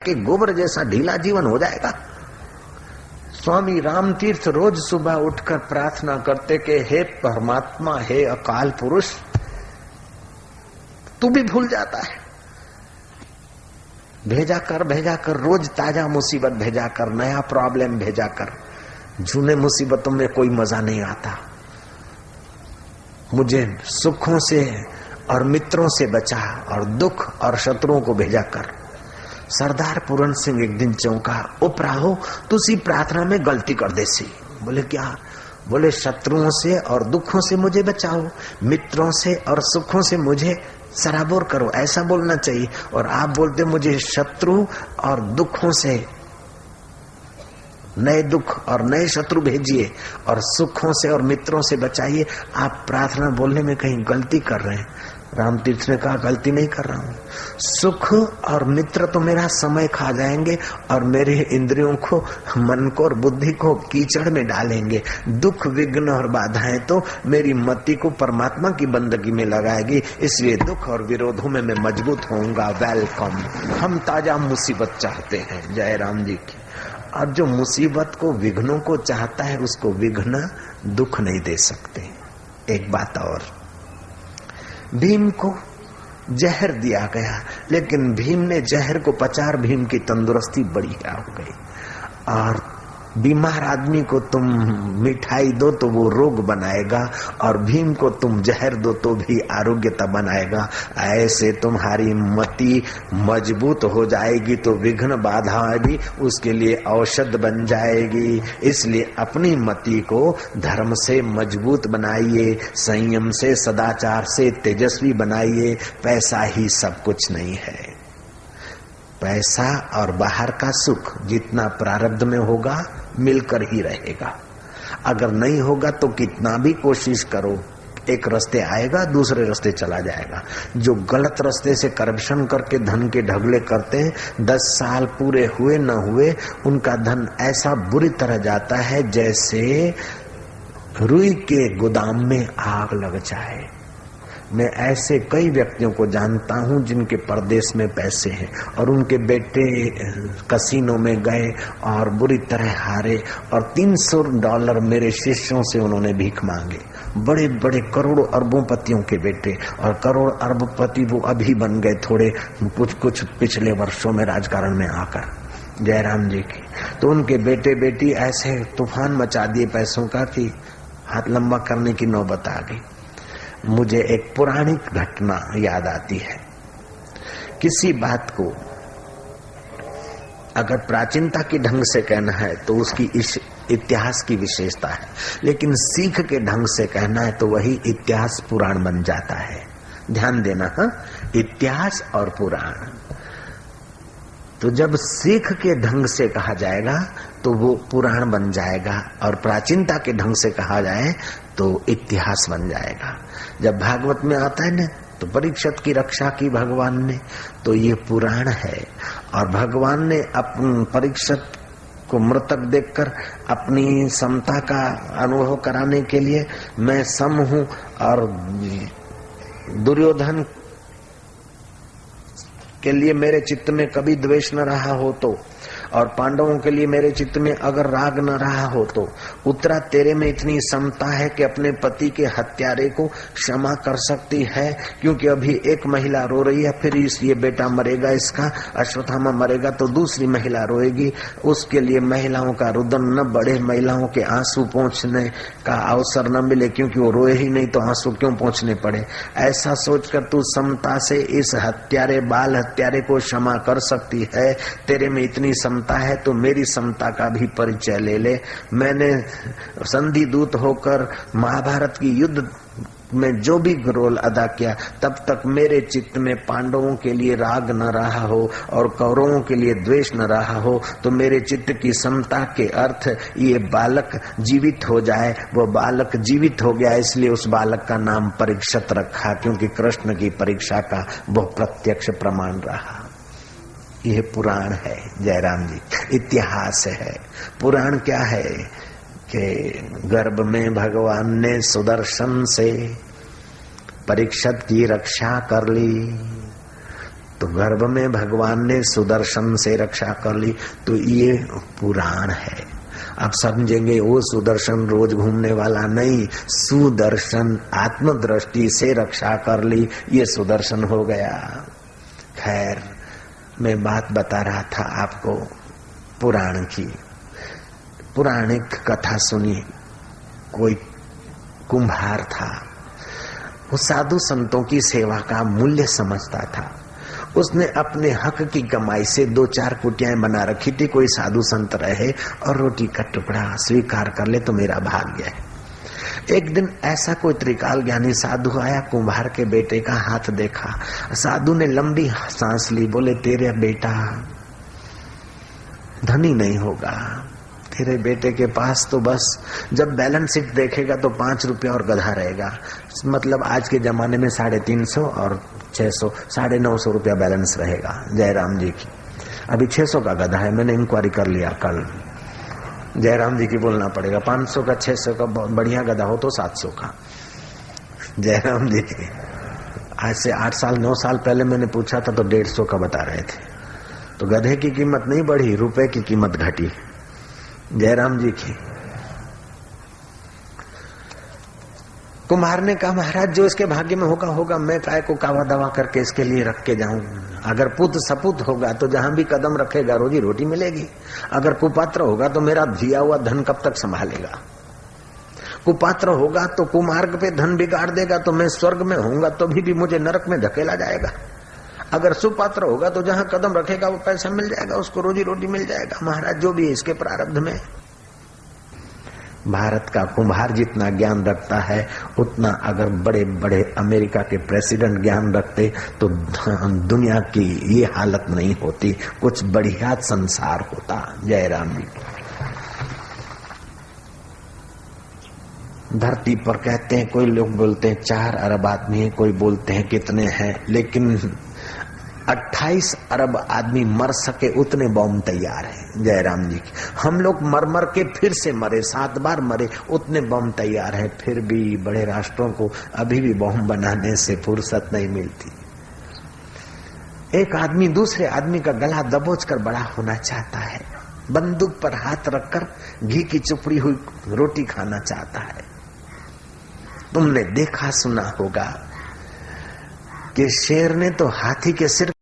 कि गोबर जैसा ढीला जीवन हो जाएगा। स्वामी रामतीर्थ रोज सुबह उठकर प्रार्थना करते कि हे परमात्मा, हे अकाल पुरुष, तू भी भूल जाता है। भेजा कर रोज ताजा मुसीबत भेजा कर, नया प्रॉब्लम भेजा कर। झूने मुसीबतों में कोई मजा नहीं आता। मुझे सुखों से और मित्रों से बचा और दुख और शत्रुओं को भेजा कर। सरदार पूरन सिंह एक दिन चौंका, उपराहो तुसी प्रार्थना में गलती कर दे सी। बोले क्या? बोले शत्रुओं से और दुखों से मुझे बचाओ, मित्रों से और सुखों से मुझे सराबोर करो, ऐसा बोलना चाहिए। और आप बोलते मुझे शत्रु और दुखों से नए दुख और नए शत्रु भेजिए और सुखों से और मित्रों से बचाइए। आप प्रार्थना बोलने में कहीं गलती कर रहे हैं। रामतीर्थ ने कहा, गलती नहीं कर रहा हूं। सुख और मित्र तो मेरा समय खा जाएंगे और मेरे इंद्रियों को, मन को और बुद्धि को कीचड़ में डालेंगे। दुख, विघ्न और बाधाएं तो मेरी मति को परमात्मा की बंदगी में लगाएगी। इसलिए दुख और विरोधों में मैं मजबूत होऊंगा। वेलकम। हम ताजा मुसीबत चाहते हैं, जय राम जी की। और जो मुसीबत को, विघ्नों को चाहता है, उसको विघ्न दुख नहीं दे सकते। एक बात और, भीम को जहर दिया गया, लेकिन भीम ने जहर को पचार, भीम की तंदुरुस्ती बढ़िया हो गई। और बीमार आदमी को तुम मिठाई दो तो वो रोग बनाएगा, और भीम को तुम जहर दो तो भी आरोग्यता बनाएगा। ऐसे तुम्हारी मति मजबूत हो जाएगी तो विघ्न बाधा भी उसके लिए औषध बन जाएगी। इसलिए अपनी मति को धर्म से मजबूत बनाइए, संयम से, सदाचार से तेजस्वी बनाइए। पैसा ही सब कुछ नहीं है। पैसा और बाहर का सुख जितना प्रारब्ध में होगा मिलकर ही रहेगा। अगर नहीं होगा तो कितना भी कोशिश करो, एक रास्ते आएगा, दूसरे रास्ते चला जाएगा। जो गलत रास्ते से करप्शन करके धन के ढगले करते हैं, 10 साल पूरे हुए न हुए उनका धन ऐसा बुरी तरह जाता है जैसे रुई के गोदाम में आग लग जाए। मैं ऐसे कई व्यक्तियों को जानता हूं जिनके परदेश में पैसे हैं और उनके बेटे कसिनो में गए और बुरी तरह हारे और $300 मेरे शिष्यों से उन्होंने भीख मांगे। बड़े बड़े करोड़ों अरबोंपतियों के बेटे, और करोड़ अरबपति वो अभी बन गए थोड़े कुछ पिछले वर्षों में राजकारण में आकर, जयराम जी की। तो उनके बेटे बेटी ऐसे तूफान मचा दिए पैसों का कि हाथ लंबा करने की नौबत आ गई। मुझे एक पौराणिक घटना याद आती है। किसी बात को अगर प्राचीनता के ढंग से कहना है तो उसकी इतिहास की विशेषता है, लेकिन सीख के ढंग से कहना है तो वही इतिहास पुराण बन जाता है। ध्यान देना, हाँ, इतिहास और पुराण। तो जब सीख के ढंग से कहा जाएगा तो वो पुराण बन जाएगा, और प्राचीनता के ढंग से कहा जाए तो इतिहास बन जाएगा। जब भागवत में आता है ना, तो परीक्षित की रक्षा की भगवान ने, तो ये पुराण है। और भगवान ने अपन परीक्षित को मृतक देखकर अपनी समता का अनुभव कराने के लिए, मैं सम हूं और दुर्योधन के लिए मेरे चित्त में कभी द्वेष न रहा हो तो, और पांडवों के लिए मेरे चित्त में अगर राग न रहा हो तो, उत्तरा तेरे में इतनी समता है कि अपने पति के हत्यारे को क्षमा कर सकती है, क्योंकि अभी एक महिला रो रही है, फिर ये बेटा मरेगा इसका, अश्वत्थामा मरेगा तो दूसरी महिला रोएगी, उसके लिए महिलाओं का रुदन न बढ़े, महिलाओं के आंसू पोंछने का अवसर न मिले, क्योंकि वो रोए ही नहीं तो आंसू क्यों पोंछने पड़े। ऐसा सोचकर तू समता से इस हत्यारे, बाल हत्यारे को क्षमा कर सकती है। तेरे में इतनी समता है तो मेरी समता का भी परिचय ले ले। मैंने संधि दूत होकर महाभारत की युद्ध में जो भी रोल अदा किया, तब तक मेरे चित्त में पांडवों के लिए राग न रहा हो और कौरवों के लिए द्वेष न रहा हो, तो मेरे चित्त की समता के अर्थ ये बालक जीवित हो जाए। वो बालक जीवित हो गया, इसलिए उस बालक का नाम परीक्षित रखा, क्योंकि कृष्ण की परीक्षा का वो प्रत्यक्ष प्रमाण रहा। यह पुराण है, जयराम जी, इतिहास है। पुराण क्या है कि गर्भ में भगवान ने सुदर्शन से परीक्षित की रक्षा कर ली। तो गर्भ में भगवान ने सुदर्शन से रक्षा कर ली। तो ये पुराण है। अब समझेंगे वो सुदर्शन रोज घूमने वाला नहीं, सुदर्शन आत्मदृष्टि से रक्षा कर ली, ये सुदर्शन हो गया। खैर, मैं बात बता रहा था आपको पुराण की। पुराणिक कथा सुनी। कोई कुम्हार था, वो साधु संतों की सेवा का मूल्य समझता था। उसने अपने हक की कमाई से 2-4 कुटियाएं बना रखी थी। कोई साधु संत रहे और रोटी का टुकड़ा स्वीकार कर ले तो मेरा भाग्य है। एक दिन ऐसा कोई त्रिकाल ज्ञानी साधु आया, कुम्हार के बेटे का हाथ देखा। साधु ने लंबी सांस ली, बोले तेरे बेटा धनी नहीं होगा, तेरे बेटे के पास तो बस जब बैलेंस शीट देखेगा तो 5 रुपया और गधा रहेगा। मतलब आज के जमाने में 350 और 600, 950 रुपया बैलेंस रहेगा जयराम जी की। अभी 600 का गधा है, मैंने इंक्वायरी कर लिया कल। जयराम जी की बोलना पड़ेगा। 500 का 600 का बढ़िया गधा हो तो 700 का। जयराम जी की आज से 8 साल 9 साल पहले मैंने पूछा था तो 150 का बता रहे थे। तो गधे की कीमत नहीं बढ़ी, रुपए की कीमत घटी। जयराम जी की। कुम्हार ने कहा महाराज जो इसके भाग्य में होगा होगा, मैं काय को कावा दवा करके इसके लिए रख के जाऊं। अगर पुत्र सपूत होगा तो जहां भी कदम रखेगा रोजी रोटी मिलेगी। अगर कुपात्र होगा तो मेरा दिया हुआ धन कब तक संभालेगा। कुपात्र होगा तो कुमार्ग पे धन बिगाड़ देगा तो मैं स्वर्ग में होऊंगा तो भी मुझे नरक में धकेला जाएगा। अगर सुपात्र होगा तो जहां कदम रखेगा वो पैसा मिल जाएगा, उसको रोजी रोटी मिल जाएगा। महाराज जो भी है इसके प्रारब्ध में। भारत का कुम्हार जितना ज्ञान रखता है उतना अगर बड़े बड़े अमेरिका के प्रेसिडेंट ज्ञान रखते तो दुनिया की ये हालत नहीं होती, कुछ बढ़िया संसार होता। जयराम जी। धरती पर कहते हैं, कोई लोग बोलते हैं 4 अरब आदमी है, कोई बोलते हैं कितने हैं, लेकिन 28 अरब आदमी मर सके उतने बॉम्ब तैयार है जयराम जी की। हम लोग मर मर के फिर से मरे, 7 बार मरे, उतने बॉम्ब तैयार है। फिर भी बड़े राष्ट्रों को अभी भी बॉम्ब बनाने से फुर्सत नहीं मिलती। एक आदमी दूसरे आदमी का गला दबोच कर बड़ा होना चाहता है, बंदूक पर हाथ रखकर घी की चुपड़ी हुई रोटी खाना चाहता है। तुमने देखा सुना होगा कि शेर ने तो हाथी के सिर